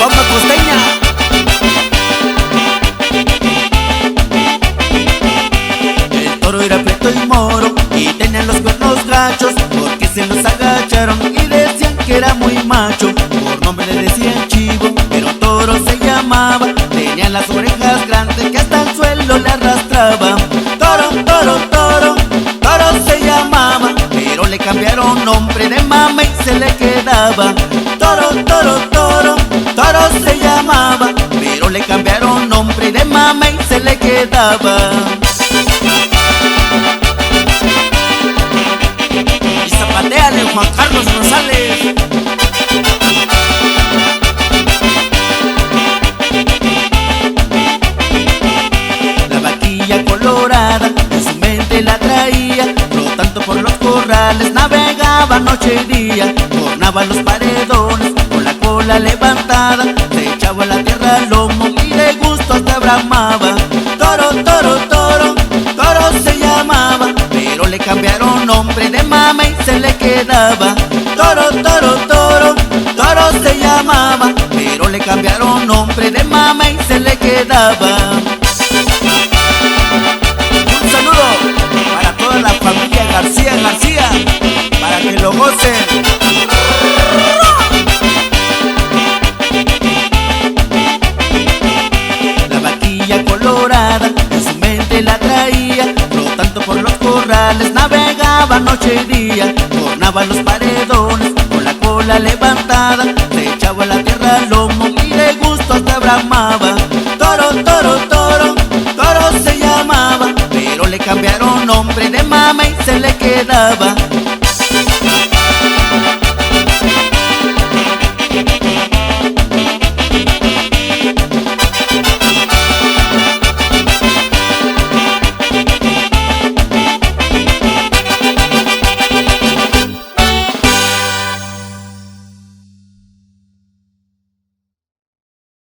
bomba costeña. El toro era preto y moro y tenía los cuernos gachos, porque se los agacharon y decían que era muy macho. Por nombre le decían Chivo, pero toro se llamaba. Tenía las orejas grandes que hasta el suelo le arrastraba. Toro, toro, toro, toro se llamaba, pero le cambiaron nombre de mama y se le quedaba. Toro, toro, toro, toro se llamaba, pero le cambiaron nombre de mama y se le quedaba. Y zapateale, Juan Carlos Rosales. La vaquilla colorada en su mente la traía, flotando por los corrales, navegaba noche y día. Tornaba los paredones con la cola levantada, se echaba a la tierra al lomo y de gusto hasta bramaba. Toro, toro, toro, toro se llamaba, pero le cambiaron nombre de mama y se le quedaba. Toro, toro, toro, toro se llamaba, pero le cambiaron nombre de mama y se le quedaba. Un saludo para toda la familia García García, para que lo gocen. La vaquilla colorada en su mente la traía, flotando por los corrales, navegaba noche y día. Tornaba los paredones con la cola levantada, se echaba a la tierra al lomo y de gusto hasta bramaba. Toro, toro, toro, toro se llamaba, pero le cambiaron nombre de mama y se le quedaba.